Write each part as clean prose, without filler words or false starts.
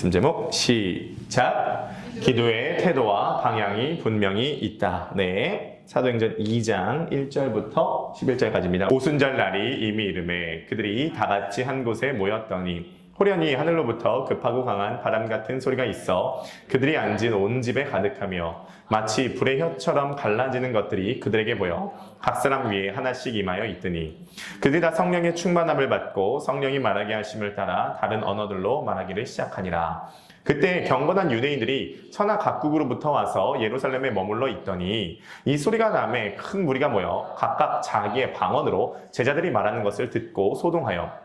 말씀 제목 시작. 기도의 태도와 방향이 분명히 있다. 네, 사도행전 2장 1절부터 11절까지입니다. 오순절 날이 이미 이르매 그들이 다 같이 한 곳에 모였더니 호련히 하늘로부터 급하고 강한 바람 같은 소리가 있어 그들이 앉은 온 집에 가득하며 마치 불의 혀처럼 갈라지는 것들이 그들에게 보여 각 사람 위에 하나씩 임하여 있더니 그들이 다 성령의 충만함을 받고 성령이 말하게 하심을 따라 다른 언어들로 말하기를 시작하니라. 그때 경건한 유대인들이 천하 각국으로부터 와서 예루살렘에 머물러 있더니 이 소리가 나매 큰 무리가 모여 각각 자기의 방언으로 제자들이 말하는 것을 듣고 소동하여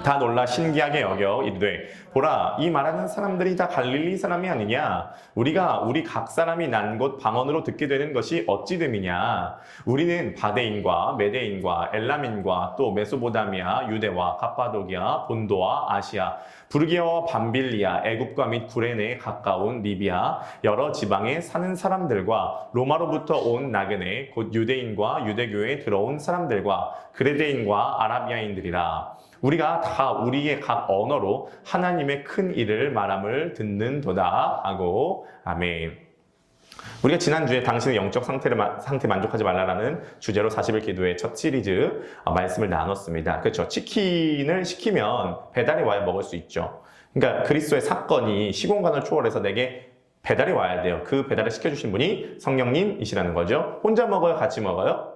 다 놀라 신기하게 여겨 이르되 보라, 이 말하는 사람들이 다 갈릴리 사람이 아니냐? 우리가 우리 각 사람이 난 곳 방언으로 듣게 되는 것이 어찌 됨이냐? 우리는 바데인과 메데인과 엘람인과 또 메소보다미아, 유대와 갑바도기아, 본도와 아시아, 부르기아와 밤빌리아, 애굽과 및 구레네에 가까운 리비아 여러 지방에 사는 사람들과 로마로부터 온 나그네 곧 유대인과 유대교에 들어온 사람들과 그레데인과 아라비아인들이라. 우리가 다 우리의 각 언어로 하나님의 큰 일을 말함을 듣는도다 하고 아멘. 우리가 지난주에 당신의 영적 상태 만족하지 말라라는 주제로 40일 기도의 첫 시리즈 말씀을 나눴습니다. 그렇죠. 치킨을 시키면 배달이 와야 먹을 수 있죠. 그러니까 그리스도의 사건이 시공간을 초월해서 내게 배달이 와야 돼요. 그 배달을 시켜주신 분이 성령님이시라는 거죠. 혼자 먹어요? 같이 먹어요?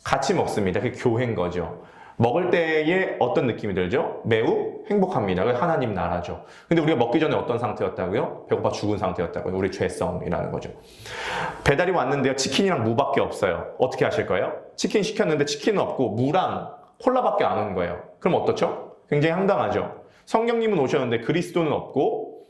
같이 먹습니다. 그게 교회인 거죠. 먹을 때에 어떤 느낌이 들죠? 매우 행복합니다. 그게 하나님 나라죠. 근데 우리가 먹기 전에 어떤 상태였다고요? 배고파 죽은 상태였다고요. 우리 죄성이라는 거죠. 배달이 왔는데요. 치킨이랑 무밖에 없어요. 어떻게 하실 거예요? 치킨 시켰는데 치킨은 없고 무랑 콜라밖에 안 온 거예요. 그럼 어떻죠? 굉장히 황당하죠. 성령님은 오셨는데 그리스도는 없고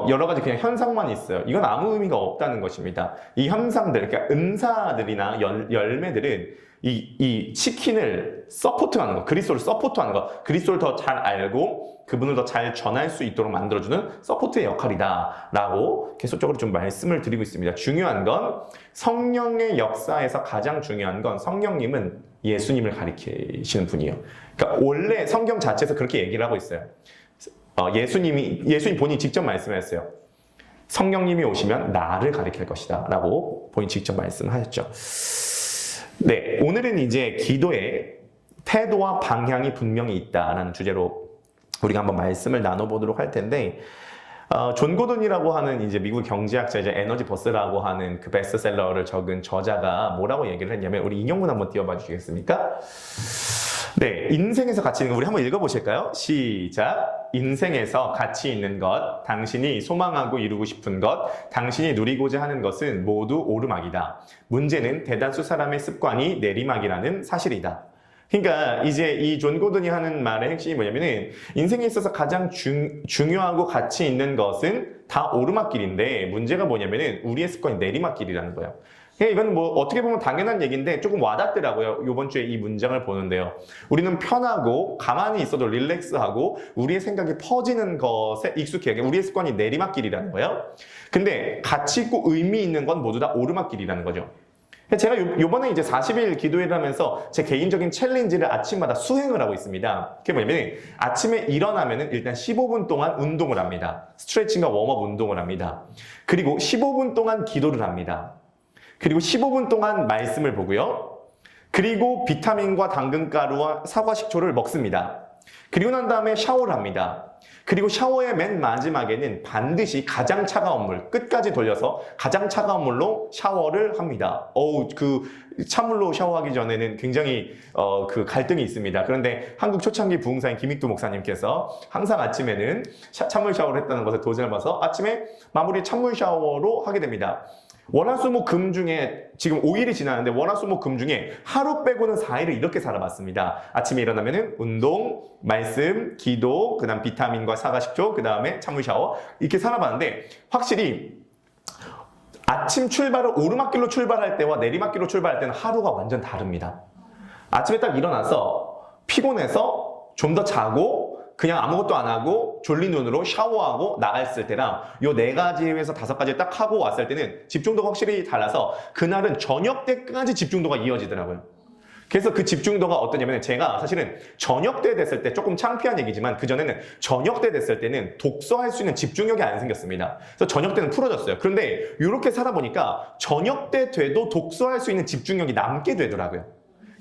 여러 가지 그냥 현상만 있어요. 이건 아무 의미가 없다는 것입니다. 이 현상들, 그러니까 은사들이나 열매들은 이 치킨을 서포트하는 거, 그리스도를 서포트하는 거, 그리스도를 더 잘 알고 그분을 더 잘 전할 수 있도록 만들어주는 서포트의 역할이다 라고 계속적으로 좀 말씀을 드리고 있습니다. 중요한 건 성령의 역사에서 가장 중요한 건 성령님은 예수님을 가리키시는 분이에요. 그러니까 원래 성경 자체에서 그렇게 얘기를 하고 있어요. 예수님 본인이 직접 말씀하셨어요. 성령님이 오시면 나를 가리킬 것이다 라고 본인이 직접 말씀하셨죠. 네, 오늘은 이제 기도의 태도와 방향이 분명히 있다라는 주제로 우리가 한번 말씀을 나눠보도록 할 텐데, 존 고든이라고 하는 이제 미국 경제학자, 이제 에너지 버스라고 하는 그 베스트셀러를 적은 저자가 뭐라고 얘기를 했냐면, 우리 인용문 한번 띄워봐 주시겠습니까? 네, 인생에서 가치 있는 것, 우리 한번 읽어보실까요? 시작. 인생에서 가치 있는 것, 당신이 소망하고 이루고 싶은 것, 당신이 누리고자 하는 것은 모두 오르막이다. 문제는 대다수 사람의 습관이 내리막이라는 사실이다. 그러니까 이제 이 존 고든이 하는 말의 핵심이 뭐냐면은 인생에 있어서 가장 중요하고 가치 있는 것은 다 오르막길인데 문제가 뭐냐면은 우리의 습관이 내리막길이라는 거예요. 이건 뭐 어떻게 보면 당연한 얘기인데 조금 와닿더라고요. 이번 주에 이 문장을 보는데요. 우리는 편하고 가만히 있어도 릴렉스하고 우리의 생각이 퍼지는 것에 익숙해. 우리의 습관이 내리막길이라는 거예요. 근데 가치 있고 의미 있는 건 모두 다 오르막길이라는 거죠. 제가 요번에 이제 40일 기도회를 하면서 제 개인적인 챌린지를 아침마다 수행을 하고 있습니다. 그게 뭐냐면 아침에 일어나면은 일단 15분 동안 운동을 합니다. 스트레칭과 웜업 운동을 합니다. 그리고 15분 동안 기도를 합니다. 그리고 15분 동안 말씀을 보고요. 그리고 비타민과 당근가루와 사과식초를 먹습니다. 그리고 난 다음에 샤워를 합니다. 그리고 샤워의 맨 마지막에는 반드시 가장 차가운 물, 끝까지 돌려서 가장 차가운 물로 샤워를 합니다. 그 찬물로 샤워하기 전에는 굉장히 그 갈등이 있습니다. 그런데 한국 초창기 부흥사인 김익두 목사님께서 항상 아침에는 찬물 샤워를 했다는 것에 도전을 봐서 아침에 마무리 찬물 샤워로 하게 됩니다. 월화수목금 중에 지금 5일이 지났는데 월화수목금 중에 하루 빼고는 4일을 이렇게 살아봤습니다. 아침에 일어나면은 운동, 말씀, 기도, 그 다음 비타민과 사과식초, 그 다음에 찬물 샤워 이렇게 살아봤는데 확실히 아침 출발을 오르막길로 출발할 때와 내리막길로 출발할 때는 하루가 완전 다릅니다. 아침에 딱 일어나서 피곤해서 좀 더 자고 그냥 아무것도 안 하고 졸린 눈으로 샤워하고 나갔을 때랑 요 4가지에서 5가지 딱 하고 왔을 때는 집중도가 확실히 달라서 그날은 저녁 때까지 집중도가 이어지더라고요. 그래서 그 집중도가 어떠냐면 제가 사실은 저녁 때 됐을 때 조금 창피한 얘기지만 그전에는 저녁 때 됐을 때는 독서할 수 있는 집중력이 안 생겼습니다. 그래서 저녁 때는 풀어졌어요. 그런데 이렇게 살아보니까 저녁 때 돼도 독서할 수 있는 집중력이 남게 되더라고요.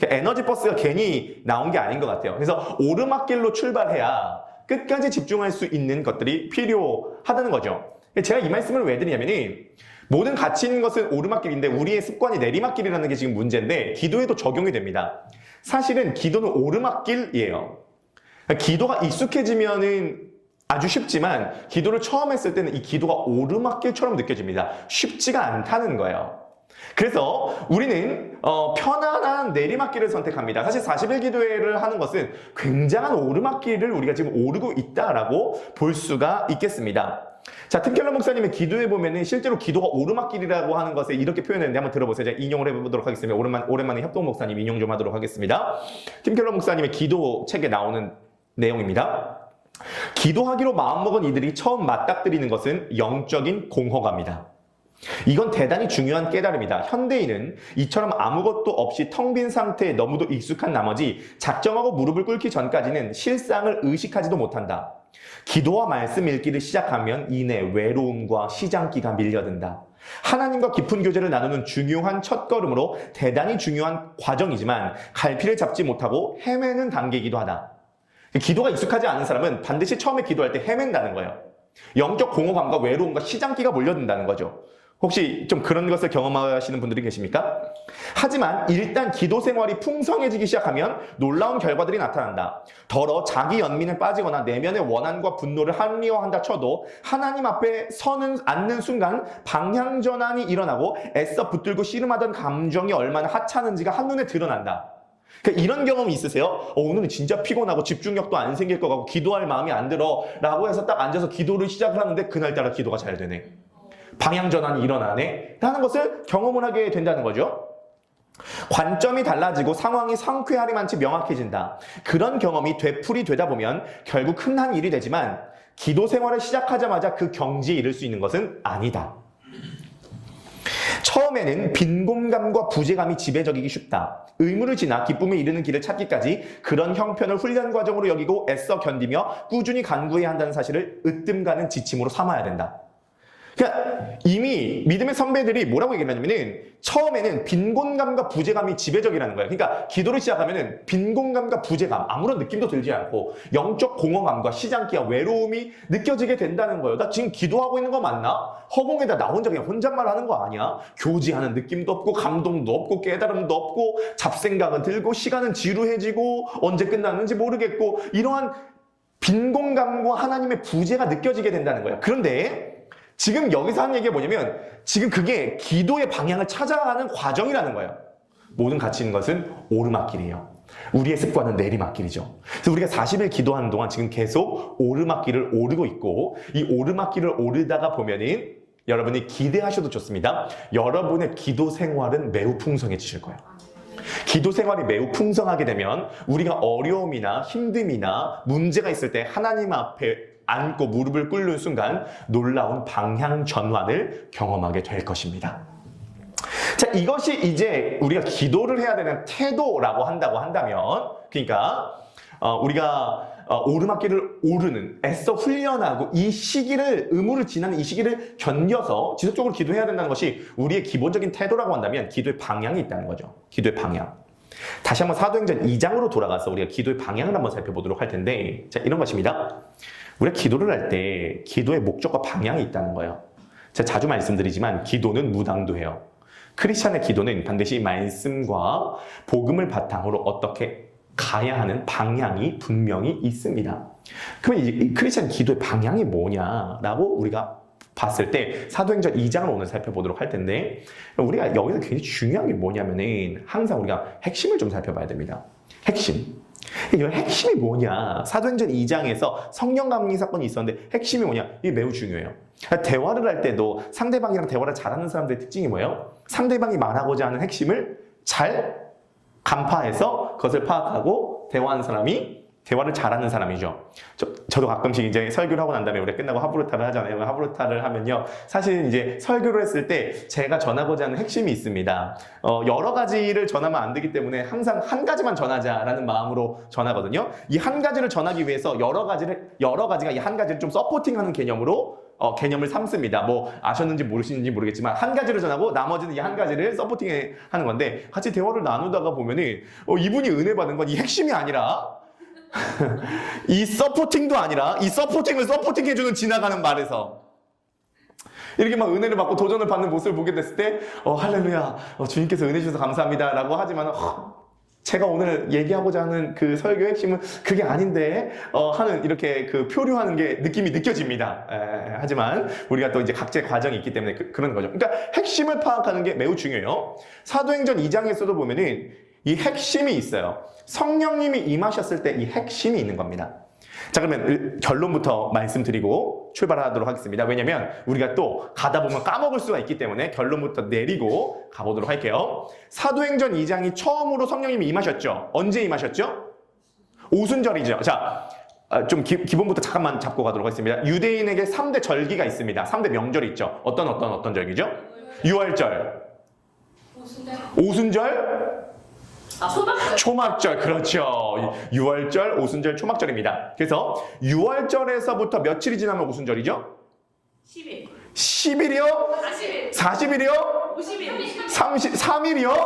에너지 버스가 괜히 나온 게 아닌 것 같아요. 그래서 오르막길로 출발해야 끝까지 집중할 수 있는 것들이 필요하다는 거죠. 제가 이 말씀을 왜 드리냐면은 모든 가치 있는 것은 오르막길인데 우리의 습관이 내리막길이라는 게 지금 문제인데 기도에도 적용이 됩니다. 사실은 기도는 오르막길이에요. 기도가 익숙해지면은 아주 쉽지만 기도를 처음 했을 때는 이 기도가 오르막길처럼 느껴집니다. 쉽지가 않다는 거예요. 그래서 우리는 편안한 내리막길을 선택합니다. 사실 40일 기도회를 하는 것은 굉장한 오르막길을 우리가 지금 오르고 있다라고 볼 수가 있겠습니다. 자, 팀켈러 목사님의 기도에 보면은 실제로 기도가 오르막길이라고 하는 것을 이렇게 표현했는데 한번 들어보세요. 제가 인용을 해보도록 하겠습니다. 오랜만에 협동 목사님 인용 좀 하도록 하겠습니다. 팀켈러 목사님의 기도 책에 나오는 내용입니다. 기도하기로 마음먹은 이들이 처음 맞닥뜨리는 것은 영적인 공허감이다. 이건 대단히 중요한 깨달음이다. 현대인은 이처럼 아무것도 없이 텅 빈 상태에 너무도 익숙한 나머지 작정하고 무릎을 꿇기 전까지는 실상을 의식하지도 못한다. 기도와 말씀 읽기를 시작하면 이내 외로움과 시장기가 밀려든다. 하나님과 깊은 교제를 나누는 중요한 첫걸음으로 대단히 중요한 과정이지만 갈피를 잡지 못하고 헤매는 단계이기도 하다. 기도가 익숙하지 않은 사람은 반드시 처음에 기도할 때 헤맨다는 거예요. 영적 공허감과 외로움과 시장기가 몰려든다는 거죠. 혹시 좀 그런 것을 경험하시는 분들이 계십니까? 하지만 일단 기도 생활이 풍성해지기 시작하면 놀라운 결과들이 나타난다. 더러 자기 연민에 빠지거나 내면의 원한과 분노를 합리화한다 쳐도 하나님 앞에 앉는 순간 방향 전환이 일어나고 애써 붙들고 씨름하던 감정이 얼마나 하찮은지가 한눈에 드러난다. 그러니까 이런 경험이 있으세요? 오늘은 진짜 피곤하고 집중력도 안 생길 것 같고 기도할 마음이 안 들어 라고 해서 딱 앉아서 기도를 시작을 하는데 그날따라 기도가 잘 되네. 방향 전환이 일어나네 라는 것을 경험을 하게 된다는 거죠. 관점이 달라지고 상황이 상쾌하리만치 명확해진다. 그런 경험이 되풀이 되다 보면 결국 흔한 일이 되지만 기도 생활을 시작하자마자 그 경지에 이를 수 있는 것은 아니다. 처음에는 빈곤감과 부재감이 지배적이기 쉽다. 의무를 지나 기쁨에 이르는 길을 찾기까지 그런 형편을 훈련 과정으로 여기고 애써 견디며 꾸준히 간구해야 한다는 사실을 으뜸가는 지침으로 삼아야 된다. 그러니까 이미 믿음의 선배들이 뭐라고 얘기하냐면은 처음에는 빈곤감과 부재감이 지배적이라는 거예요. 그러니까 기도를 시작하면은 빈곤감과 부재감, 아무런 느낌도 들지 않고 영적 공허감과 시장기와 외로움이 느껴지게 된다는 거예요. 나 지금 기도하고 있는 거 맞나? 허공에다 나 혼자 그냥 혼잣말 하는 거 아니야? 교제하는 느낌도 없고 감동도 없고 깨달음도 없고 잡생각은 들고 시간은 지루해지고 언제 끝났는지 모르겠고 이러한 빈곤감과 하나님의 부재가 느껴지게 된다는 거예요. 그런데 지금 여기서 하는 얘기가 뭐냐면 지금 그게 기도의 방향을 찾아가는 과정이라는 거예요. 모든 가치 있는 것은 오르막길이에요. 우리의 습관은 내리막길이죠. 그래서 우리가 40일 기도하는 동안 지금 계속 오르막길을 오르고 있고 이 오르막길을 오르다가 보면은 여러분이 기대하셔도 좋습니다. 여러분의 기도 생활은 매우 풍성해지실 거예요. 기도 생활이 매우 풍성하게 되면 우리가 어려움이나 힘듦이나 문제가 있을 때 하나님 앞에 앉고 무릎을 꿇는 순간 놀라운 방향 전환을 경험하게 될 것입니다. 자, 이것이 이제 우리가 기도를 해야 되는 태도라고 한다면 그러니까 우리가 오르막길을 오르는 애써 훈련하고 이 시기를 의무를 지나는 이 시기를 견뎌서 지속적으로 기도해야 된다는 것이 우리의 기본적인 태도라고 한다면 기도의 방향이 있다는 거죠. 기도의 방향. 다시 한번 사도행전 2장으로 돌아가서 우리가 기도의 방향을 한번 살펴보도록 할 텐데 자, 이런 것입니다. 우리가 기도를 할 때 기도의 목적과 방향이 있다는 거예요. 제가 자주 말씀드리지만 기도는 무당도해요. 크리스찬의 기도는 반드시 말씀과 복음을 바탕으로 어떻게 가야 하는 방향이 분명히 있습니다. 그러면 이 크리스찬 기도의 방향이 뭐냐라고 우리가 봤을 때 사도행전 2장을 오늘 살펴보도록 할 텐데 우리가 여기서 굉장히 중요한 게 뭐냐면은 항상 우리가 핵심을 좀 살펴봐야 됩니다. 핵심. 이 핵심이 뭐냐? 사도행전 2장에서 성령 감리 사건이 있었는데 핵심이 뭐냐? 이게 매우 중요해요. 대화를 할 때도 상대방이랑 대화를 잘하는 사람들의 특징이 뭐예요? 상대방이 말하고자 하는 핵심을 잘 간파해서 그것을 파악하고 대화하는 사람이 대화를 잘하는 사람이죠. 저도 가끔씩 이제 설교를 하고 난 다음에 우리 끝나고 하브루타를 하잖아요. 하브루타를 하면요. 사실 이제 설교를 했을 때 제가 전하고자 하는 핵심이 있습니다. 여러 가지를 전하면 안 되기 때문에 항상 한 가지만 전하자라는 마음으로 전하거든요. 이 한 가지를 전하기 위해서 여러 가지가 이 한 가지를 좀 서포팅하는 개념으로 개념을 삼습니다. 뭐 아셨는지 모르시는지 모르겠지만 한 가지를 전하고 나머지는 이 한 가지를 서포팅하는 건데 같이 대화를 나누다가 보면은 이분이 은혜 받은 건 이 핵심이 아니라 이 서포팅도 아니라 이 서포팅을 서포팅해주는 지나가는 말에서 이렇게 막 은혜를 받고 도전을 받는 모습을 보게 됐을 때 할렐루야 주님께서 은혜 주셔서 감사합니다 라고 하지만 제가 오늘 얘기하고자 하는 그 설교의 핵심은 그게 아닌데 하는 이렇게 그 표류하는 게 느낌이 느껴집니다. 하지만 우리가 또 이제 각자의 과정이 있기 때문에 그런 거죠. 그러니까 핵심을 파악하는 게 매우 중요해요. 사도행전 2장에서도 보면은 이 핵심이 있어요. 성령님이 임하셨을 때 이 핵심이 있는 겁니다. 자, 그러면 결론부터 말씀드리고 출발하도록 하겠습니다. 왜냐면 우리가 또 가다 보면 까먹을 수가 있기 때문에 결론부터 내리고 가보도록 할게요. 사도행전 2장이 처음으로 성령님이 임하셨죠? 언제 임하셨죠? 오순절이죠. 자, 좀 기본부터 잠깐만 잡고 가도록 하겠습니다. 유대인에게 3대 절기가 있습니다. 3대 명절이 있죠. 어떤 절기죠? 유월절, 오순절, 초막절, 그렇죠. 유월절, 오순절, 초막절입니다. 그래서 유월절에서부터 며칠이 지나면 오순절이죠? 10일. 10일이요? 40일. 40일이요? 50일. 3일이요?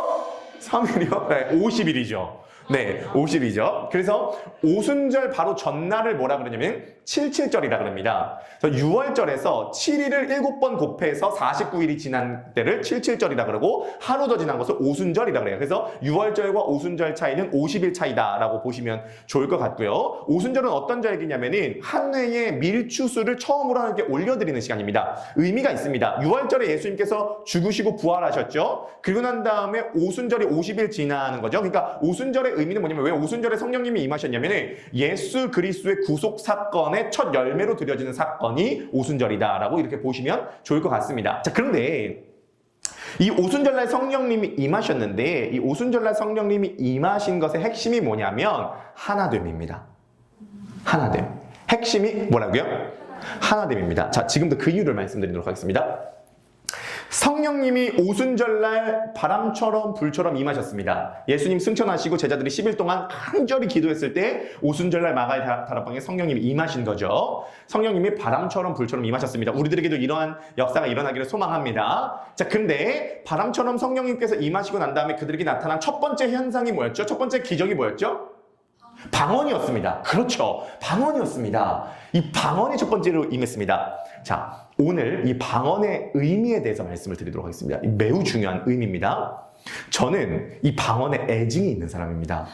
3일이요? 네, 50일이죠. 네, 50이죠. 그래서 오순절 바로 전날을 뭐라 그러냐면 77절이라 그럽니다. 그래서 6월절에서 7일을 7번 곱해서 49일이 지난 때를 77절이라 그러고 하루 더 지난 것을 오순절이라 그래요. 그래서 6월절과 오순절 차이는 50일 차이다라고 보시면 좋을 것 같고요. 오순절은 어떤 절기냐면은 한 해의 밀추수를 처음으로 하나님께 올려드리는 시간입니다. 의미가 있습니다. 6월절에 예수님께서 죽으시고 부활하셨죠. 그리고 난 다음에 오순절이 50일 지나는 거죠. 그러니까 오순절의 의미는 뭐냐면 왜 오순절에 성령님이 임하셨냐면은 예수 그리스도의 구속 사건의 첫 열매로 드려지는 사건이 오순절이다라고 이렇게 보시면 좋을 것 같습니다. 자, 그런데 이 오순절날 성령님이 임하셨는데 이 오순절날 성령님이 임하신 것의 핵심이 뭐냐면 하나됨입니다. 하나됨. 핵심이 뭐라고요? 하나됨입니다. 자, 지금도 그 이유를 말씀드리도록 하겠습니다. 성령님이 오순절날 바람처럼 불처럼 임하셨습니다. 예수님 승천하시고 제자들이 10일 동안 간절히 기도했을 때 오순절날 마가의 다락방에 성령님이 임하신 거죠. 성령님이 바람처럼 불처럼 임하셨습니다. 우리들에게도 이러한 역사가 일어나기를 소망합니다. 자, 근데 바람처럼 성령님께서 임하시고 난 다음에 그들에게 나타난 첫 번째 현상이 뭐였죠? 첫 번째 기적이 뭐였죠? 방언이었습니다. 그렇죠. 방언이었습니다. 이 방언이 첫 번째로 임했습니다. 자, 오늘 이 방언의 의미에 대해서 말씀을 드리도록 하겠습니다. 매우 중요한 의미입니다. 저는 이 방언에 애증이 있는 사람입니다.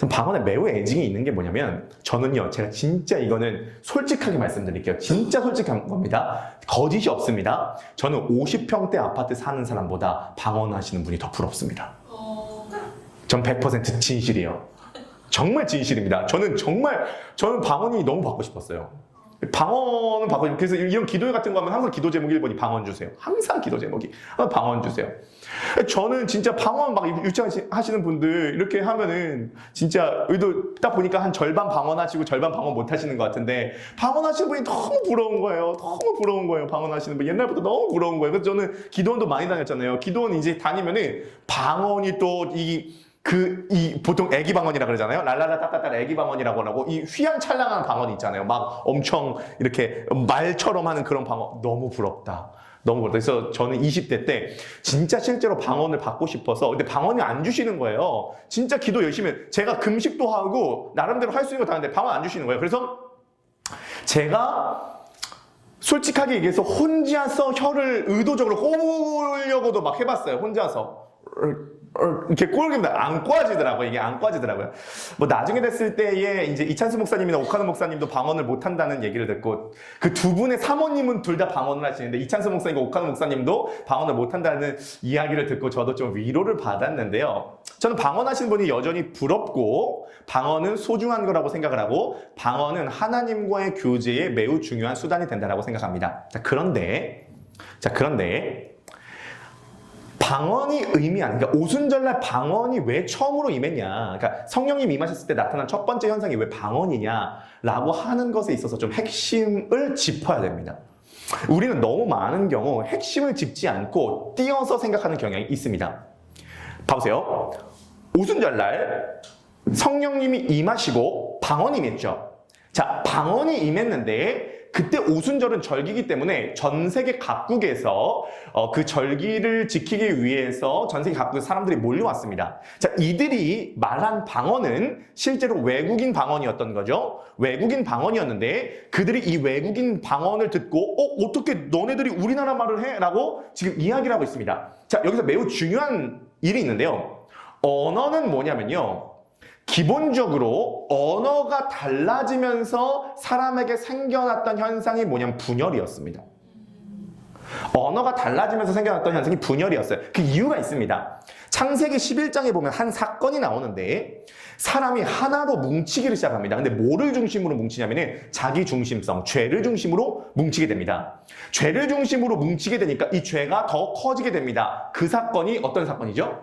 방언에 매우 애증이 있는 게 뭐냐면 저는요, 제가 진짜 이거는 솔직하게 말씀드릴게요. 진짜 솔직한 겁니다. 거짓이 없습니다. 저는 50평대 아파트 사는 사람보다 방언하시는 분이 더 부럽습니다. 전 100% 진실이에요. 정말 진실입니다. 저는 방언이 너무 받고 싶었어요. 방언은 받고 싶어요. 그래서 이런 기도회 같은 거 하면 항상 기도 제목 1번이 방언 주세요. 항상 기도 제목이 방언 주세요. 저는 진짜 방언 막 유치하시는 분들 이렇게 하면은 진짜 의도 딱 보니까 한 절반 방언하시고 절반 방언 못 하시는 것 같은데 방언하시는 분이 너무 부러운 거예요. 너무 부러운 거예요. 방언하시는 분. 옛날부터 너무 부러운 거예요. 그래서 저는 기도원도 많이 다녔잖아요. 기도원 이제 다니면은 방언이 또 보통 애기 방언이라 그러잖아요. 랄랄라 따따따 애기 방언이라고 하고 이 휘황찬란한 방언이 있잖아요. 막 엄청 이렇게 말처럼 하는 그런 방언. 너무 부럽다. 너무 부럽다. 그래서 저는 20대 때 진짜 실제로 방언을 받고 싶어서 근데 방언이 안 주시는 거예요. 진짜 기도 열심히 제가 금식도 하고 나름대로 할 수 있는 거 다 하는데 방언 안 주시는 거예요. 그래서 제가 솔직하게 얘기해서 혼자서 혀를 의도적으로 꼬으려고도 막 해봤어요. 혼자서. 이렇게 꼴깁니다. 안 꽈지더라고요. 이게 안 꽈지더라고요. 뭐 나중에 됐을 때에 이제 이찬수 목사님이나 오카노 목사님도 방언을 못한다는 얘기를 듣고 그 두 분의 사모님은 둘 다 방언을 하시는데 이찬수 목사님과 오카노 목사님도 방언을 못한다는 이야기를 듣고 저도 좀 위로를 받았는데요. 저는 방언하시는 분이 여전히 부럽고 방언은 소중한 거라고 생각을 하고 방언은 하나님과의 교제에 매우 중요한 수단이 된다고 생각합니다. 자, 그런데 방언이 의미하는, 그러니까 오순절날 방언이 왜 처음으로 임했냐, 그러니까 성령님 임하셨을 때 나타난 첫 번째 현상이 왜 방언이냐라고 하는 것에 있어서 좀 핵심을 짚어야 됩니다. 우리는 너무 많은 경우 핵심을 짚지 않고 띄어서 생각하는 경향이 있습니다. 봐보세요. 오순절날 성령님이 임하시고 방언이 임했죠. 자, 방언이 임했는데 그때 오순절은 절기이기 때문에 전 세계 각국에서 그 절기를 지키기 위해서 전 세계 각국 사람들이 몰려왔습니다. 자, 이들이 말한 방언은 실제로 외국인 방언이었던 거죠. 외국인 방언이었는데 그들이 이 외국인 방언을 듣고 어떻게 너네들이 우리나라 말을 해? 라고 지금 이야기를 하고 있습니다. 자, 여기서 매우 중요한 일이 있는데요. 언어는 뭐냐면요. 기본적으로 언어가 달라지면서 사람에게 생겨났던 현상이 뭐냐면 분열이었습니다. 언어가 달라지면서 생겨났던 현상이 분열이었어요. 그 이유가 있습니다. 창세기 11장에 보면 한 사건이 나오는데 사람이 하나로 뭉치기를 시작합니다. 근데 뭐를 중심으로 뭉치냐면 자기 중심성, 죄를 중심으로 뭉치게 됩니다. 죄를 중심으로 뭉치게 되니까 이 죄가 더 커지게 됩니다. 그 사건이 어떤 사건이죠?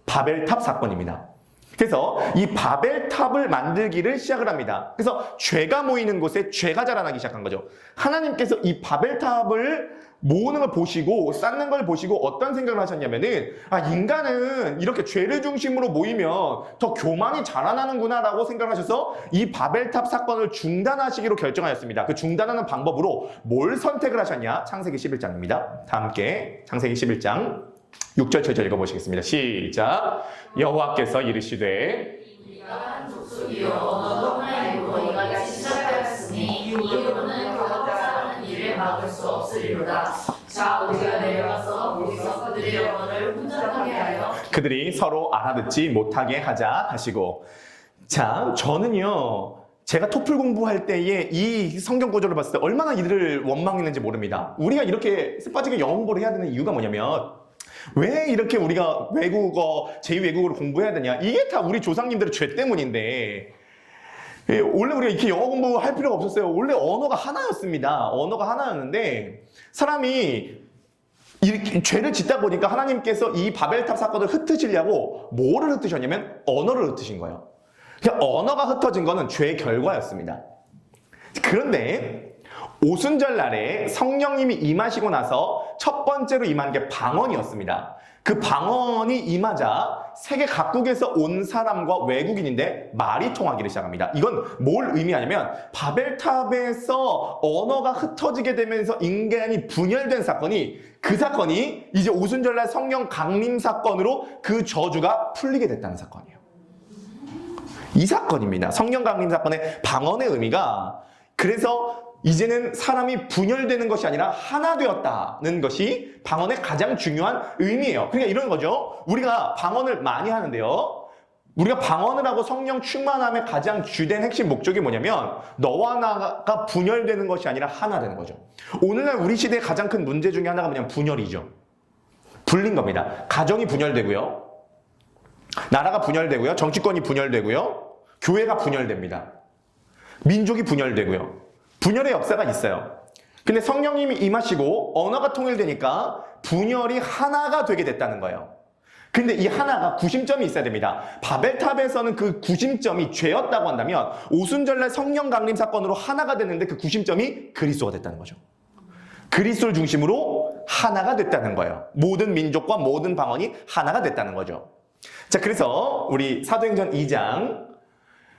바벨탑 사건입니다. 그래서 이 바벨탑을 만들기를 시작을 합니다. 그래서 죄가 모이는 곳에 죄가 자라나기 시작한 거죠. 하나님께서 이 바벨탑을 모으는 걸 보시고 쌓는 걸 보시고 어떤 생각을 하셨냐면은 인간은 이렇게 죄를 중심으로 모이면 더 교만이 자라나는구나 라고 생각하셔서 이 바벨탑 사건을 중단하시기로 결정하였습니다. 그 중단하는 방법으로 뭘 선택을 하셨냐? 창세기 11장입니다. 다 함께 창세기 11장 6절 7절 읽어보시겠습니다. 시작. 여호와께서 이르시되 네가 한 족속이요 언어도 하나이고 너희가 시작하였으니 이로는 경험하는 일을 막을 수 없으리로다. 자 우리가 내려가서 거기서 그들의 언어를 혼잡하게 하여 그들이 서로 알아듣지 못하게 하자 하시고. 자, 저는요 제가 토플 공부할 때에 이 성경 구절을 봤을 때 얼마나 이들을 원망했는지 모릅니다. 우리가 이렇게 스빠지게 영어 공부를 해야 되는 이유가 뭐냐면 왜 이렇게 우리가 외국어, 제2외국어를 공부해야 되냐? 이게 다 우리 조상님들의 죄 때문인데 원래 우리가 이렇게 영어 공부할 필요가 없었어요. 원래 언어가 하나였습니다. 언어가 하나였는데 사람이 이 죄를 짓다 보니까 하나님께서 이 바벨탑 사건을 흩으시려고 뭐를 흩으셨냐면 언어를 흩으신 거예요. 그러니까 언어가 흩어진 거는 죄의 결과였습니다. 그런데 오순절 날에 성령님이 임하시고 나서 첫 번째로 임한 게 방언이었습니다. 그 방언이 임하자 세계 각국에서 온 사람과 외국인인데 말이 통하기를 시작합니다. 이건 뭘 의미하냐면 바벨탑에서 언어가 흩어지게 되면서 인간이 분열된 사건이 그 사건이 이제 오순절날 성령 강림 사건으로 그 저주가 풀리게 됐다는 사건이에요. 이 사건입니다. 성령 강림 사건의 방언의 의미가 그래서 이제는 사람이 분열되는 것이 아니라 하나 되었다는 것이 방언의 가장 중요한 의미예요. 그러니까 이런 거죠. 우리가 방언을 많이 하는데요. 우리가 방언을 하고 성령 충만함의 가장 주된 핵심 목적이 뭐냐면 너와 나가 분열되는 것이 아니라 하나 되는 거죠. 오늘날 우리 시대의 가장 큰 문제 중에 하나가 뭐냐면 분열이죠. 불린 겁니다. 가정이 분열되고요. 나라가 분열되고요. 정치권이 분열되고요. 교회가 분열됩니다. 민족이 분열되고요. 분열의 역사가 있어요. 근데 성령님이 임하시고 언어가 통일되니까 분열이 하나가 되게 됐다는 거예요. 근데 이 하나가 구심점이 있어야 됩니다. 바벨탑에서는 그 구심점이 죄였다고 한다면 오순절날 성령 강림 사건으로 하나가 됐는데 그 구심점이 그리스도가 됐다는 거죠. 그리스도를 중심으로 하나가 됐다는 거예요. 모든 민족과 모든 방언이 하나가 됐다는 거죠. 자, 그래서 우리 사도행전 2장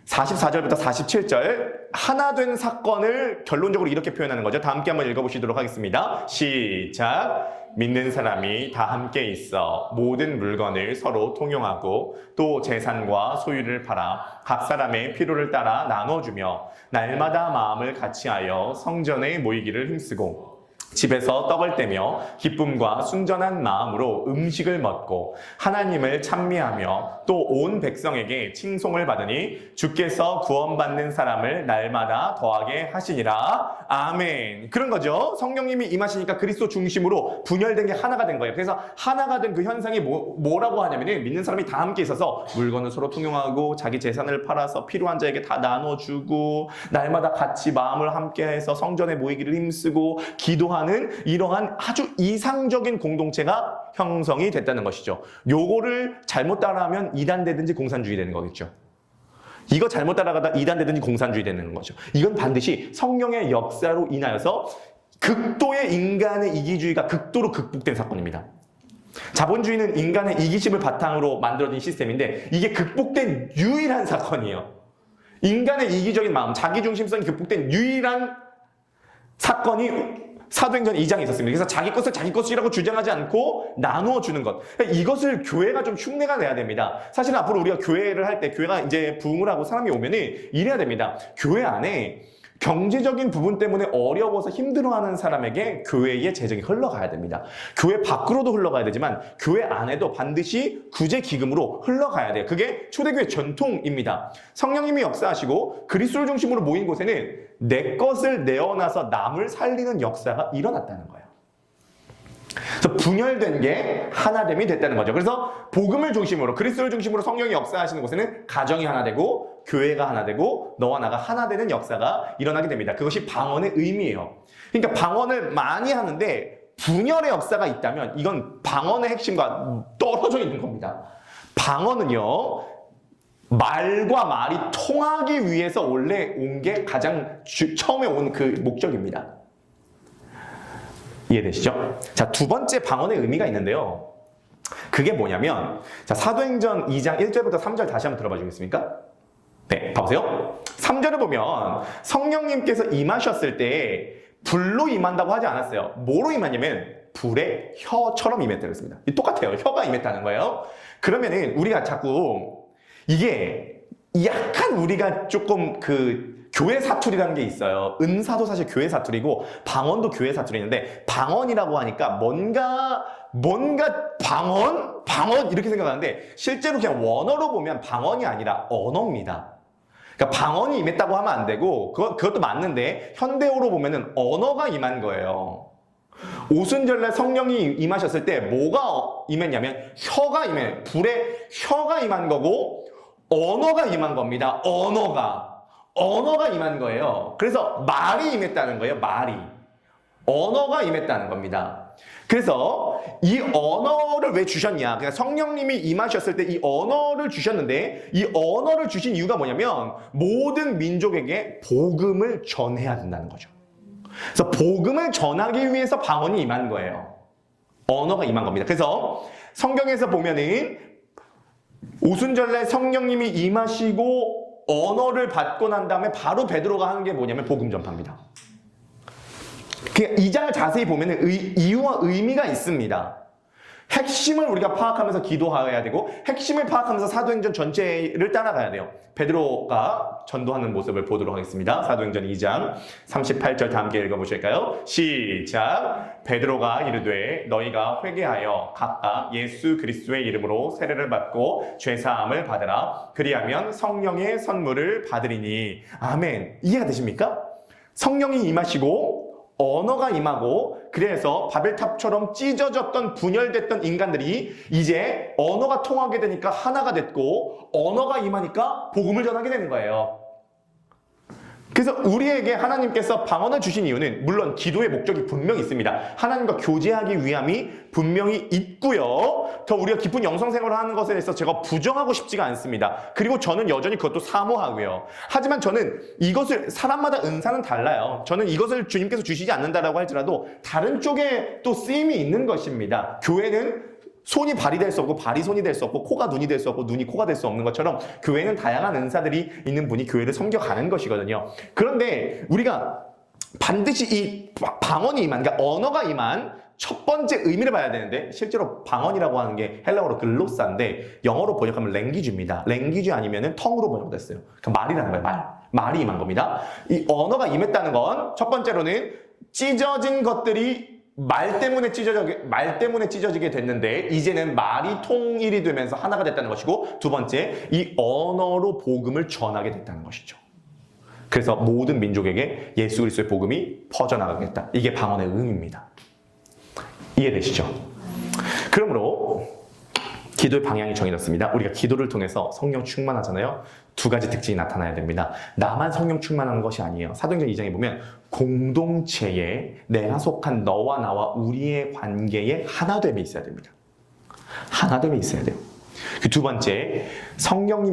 44절부터 47절 하나 된 사건을 결론적으로 이렇게 표현하는 거죠. 다 함께 한번 읽어보시도록 하겠습니다. 시작. 믿는 사람이 다 함께 있어 모든 물건을 서로 통용하고 또 재산과 소유를 팔아 각 사람의 필요를 따라 나눠주며 날마다 마음을 같이하여 성전에 모이기를 힘쓰고 집에서 떡을 떼며 기쁨과 순전한 마음으로 음식을 먹고 하나님을 찬미하며 또 온 백성에게 칭송을 받으니 주께서 구원받는 사람을 날마다 더하게 하시니라. 아멘. 그런 거죠. 성령님이 임하시니까 그리스도 중심으로 분열된 게 하나가 된 거예요. 그래서 하나가 된 그 현상이 뭐라고 하냐면 믿는 사람이 다 함께 있어서 물건을 서로 통용하고 자기 재산을 팔아서 필요한 자에게 다 나눠주고 날마다 같이 마음을 함께해서 성전에 모이기를 힘쓰고 기도하고 기도하는 이러한 아주 이상적인 공동체가 형성이 됐다는 것이죠. 요거를 잘못 따라하면 이단되든지 공산주의 되는 거겠죠. 이거 잘못 따라가다 이단되든지 공산주의 되는 거죠. 이건 반드시 성령의 역사로 인하여서 극도의 인간의 이기주의가 극도로 극복된 사건입니다. 자본주의는 인간의 이기심을 바탕으로 만들어진 시스템인데 이게 극복된 유일한 사건이에요. 인간의 이기적인 마음, 자기중심성이 극복된 유일한 사건이 사도행전 2장에 있었습니다. 그래서 자기 것을 자기 것이라고 주장하지 않고 나누어 주는 것. 이것을 교회가 좀 흉내가 내야 됩니다. 사실 앞으로 우리가 교회를 할 때 교회가 이제 부흥을 하고 사람이 오면은 이래야 됩니다. 교회 안에 경제적인 부분 때문에 어려워서 힘들어하는 사람에게 교회의 재정이 흘러가야 됩니다. 교회 밖으로도 흘러가야 되지만 교회 안에도 반드시 구제 기금으로 흘러가야 돼요. 그게 초대교회 전통입니다. 성령님이 역사하시고 그리스도를 중심으로 모인 곳에는 내 것을 내어놔서 남을 살리는 역사가 일어났다는 거예요. 그래서 분열된 게 하나됨이 됐다는 거죠. 그래서 복음을 중심으로 그리스도를 중심으로 성령이 역사하시는 곳에는 가정이 하나 되고 교회가 하나 되고 너와 나가 하나 되는 역사가 일어나게 됩니다. 그것이 방언의 의미예요. 그러니까 방언을 많이 하는데 분열의 역사가 있다면 이건 방언의 핵심과 떨어져 있는 겁니다. 방언은요, 말과 말이 통하기 위해서 원래 온 게 가장 처음에 온 그 목적입니다. 이해되시죠? 자, 두 번째 방언의 의미가 있는데요. 그게 뭐냐면, 자, 사도행전 2장 1절부터 3절 다시 한번 들어봐 주겠습니까? 네, 봐보세요. 3절을 보면 성령님께서 임하셨을 때 불로 임한다고 하지 않았어요. 뭐로 임하냐면 불의 혀처럼 임했다고 했습니다. 똑같아요. 혀가 임했다는 거예요. 그러면은 우리가 자꾸 이게 약간 우리가 조금 교회 사투리라는 게 있어요. 은사도 사실 교회 사투리고 방언도 교회 사투리인데 방언이라고 하니까 뭔가 방언 이렇게 생각하는데 실제로 그냥 원어로 보면 방언이 아니라 언어입니다. 그러니까 방언이 임했다고 하면 안 되고 그것도 맞는데 현대어로 보면은 언어가 임한 거예요. 오순절날 성령이 임하셨을 때 뭐가 임했냐면 혀가 임해 불에 혀가 임한 거고 언어가 임한 겁니다. 언어가 임한 거예요. 그래서 말이 임했다는 거예요. 말이. 언어가 임했다는 겁니다. 그래서 이 언어를 왜 주셨냐? 그냥 성령님이 임하셨을 때 이 언어를 주셨는데 이 언어를 주신 이유가 뭐냐면 모든 민족에게 복음을 전해야 된다는 거죠. 그래서 복음을 전하기 위해서 방언이 임한 거예요. 언어가 임한 겁니다. 그래서 성경에서 보면은 오순절날 성령님이 임하시고 언어를 받고 난 다음에 바로 베드로가 하는 게 뭐냐면 복음 전파입니다. 이 장을 자세히 보면 이유와 의미가 있습니다. 핵심을 우리가 파악하면서 기도해야 되고 핵심을 파악하면서 사도행전 전체를 따라가야 돼요. 베드로가 전도하는 모습을 보도록 하겠습니다. 사도행전 2장 38절 다 함께 읽어보실까요? 시작! 베드로가 이르되 너희가 회개하여 각각 예수 그리스도의 이름으로 세례를 받고 죄사함을 받으라. 그리하면 성령의 선물을 받으리니. 아멘. 이해가 되십니까? 성령이 임하시고 언어가 임하고 그래서 바벨탑처럼 찢어졌던 분열됐던 인간들이 이제 언어가 통하게 되니까 하나가 됐고 언어가 임하니까 복음을 전하게 되는 거예요. 그래서 우리에게 하나님께서 방언을 주신 이유는 물론 기도의 목적이 분명히 있습니다. 하나님과 교제하기 위함이 분명히 있고요. 더 우리가 깊은 영성생활을 하는 것에 대해서 제가 부정하고 싶지가 않습니다. 그리고 저는 여전히 그것도 사모하고요. 하지만 저는 이것을 사람마다 은사는 달라요. 저는 이것을 주님께서 주시지 않는다라고 할지라도 다른 쪽에 또 쓰임이 있는 것입니다. 교회는 손이 발이 될 수 없고 발이 손이 될 수 없고 코가 눈이 될 수 없고 눈이 코가 될 수 없는 것처럼 교회는 다양한 은사들이 있는 분이 교회를 섬겨가는 것이거든요. 그런데 우리가 반드시 이 방언이 임한, 그러니까 언어가 임한 첫 번째 의미를 봐야 되는데 실제로 방언이라고 하는 게 헬라어로 글로사인데 영어로 번역하면 랭귀지입니다. 랭귀지 아니면은 텅으로 번역됐어요. 그러니까 말이라는 거예요. 말이 임한 겁니다. 이 언어가 임했다는 건 첫 번째로는 찢어진 것들이 말 때문에 찢어지게 됐는데 이제는 말이 통일이 되면서 하나가 됐다는 것이고 두 번째, 이 언어로 복음을 전하게 됐다는 것이죠. 그래서 모든 민족에게 예수 그리스도의 복음이 퍼져나가겠다. 이게 방언의 의미입니다. 이해되시죠? 그러므로 기도의 방향이 정해졌습니다. 우리가 기도를 통해서 성령 충만하잖아요. 두 가지 특징이 나타나야 됩니다. 나만 성령 충만한 것이 아니에요. 사도행전 2장에 보면 공동체에 내가 속한 너와 나와 우리의 관계에 하나됨이 있어야 됩니다. 하나됨이 있어야 돼요. 그 두 번째,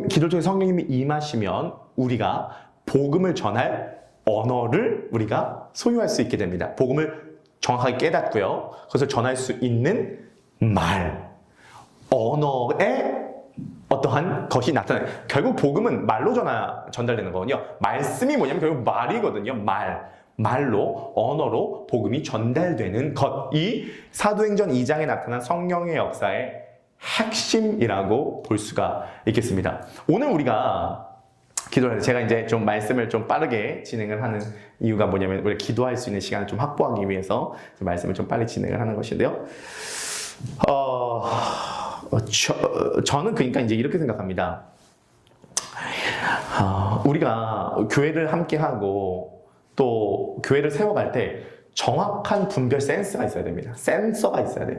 기도 중에 성령님이 임하시면 우리가 복음을 전할 언어를 우리가 소유할 수 있게 됩니다. 복음을 정확하게 깨닫고요. 그것을 전할 수 있는 말, 언어에 어떠한 것이 나타나요. 결국 복음은 말로 전달되는 거거든요. 말씀이 뭐냐면 결국 말이거든요. 말로, 언어로 복음이 전달되는 것. 이 사도행전 2장에 나타난 성령의 역사의 핵심이라고 볼 수가 있겠습니다. 오늘 우리가 기도를 할 때 제가 이제 좀 말씀을 좀 빠르게 진행을 하는 이유가 뭐냐면 우리가 기도할 수 있는 시간을 좀 확보하기 위해서 말씀을 좀 빨리 진행을 하는 것인데요. 저는 그러니까 이제 이렇게 생각합니다. 우리가 교회를 함께 하고 또 교회를 세워갈 때 정확한 분별 센스가 있어야 됩니다. 센서가 있어야 돼요.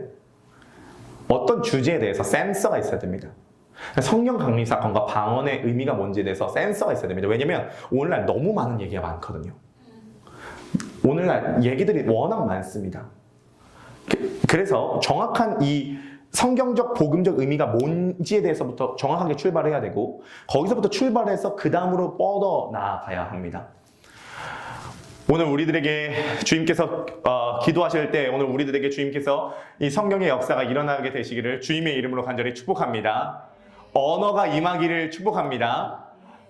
어떤 주제에 대해서 센서가 있어야 됩니다. 성령 강림 사건과 방언의 의미가 뭔지에 대해서 센서가 있어야 됩니다. 왜냐면 오늘날 너무 많은 얘기가 많거든요. 오늘날 얘기들이 워낙 많습니다. 그래서 정확한 이 성경적 복음적 의미가 뭔지에 대해서부터 정확하게 출발을 해야 되고 거기서부터 출발해서 그 다음으로 뻗어 나아가야 합니다. 오늘 우리들에게 주님께서 기도하실 때 오늘 우리들에게 주님께서 이 성경의 역사가 일어나게 되시기를 주님의 이름으로 간절히 축복합니다. 언어가 임하기를 축복합니다.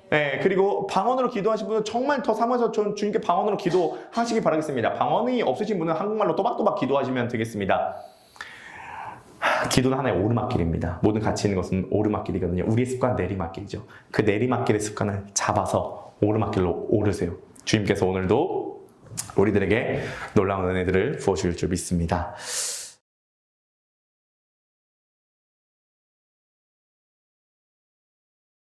네, 그리고 방언으로 기도하신 분은 정말 더 삼아서 주님께 방언으로 기도하시기 바라겠습니다. 방언이 없으신 분은 한국말로 또박또박 기도하시면 되겠습니다. 기도는 하나의 오르막길입니다. 모든 가치 있는 것은 오르막길이거든요. 우리의 습관 내리막길이죠. 그 내리막길의 습관을 잡아서 오르막길로 오르세요. 주님께서 오늘도 우리들에게 놀라운 은혜들을 부어주실 줄 믿습니다.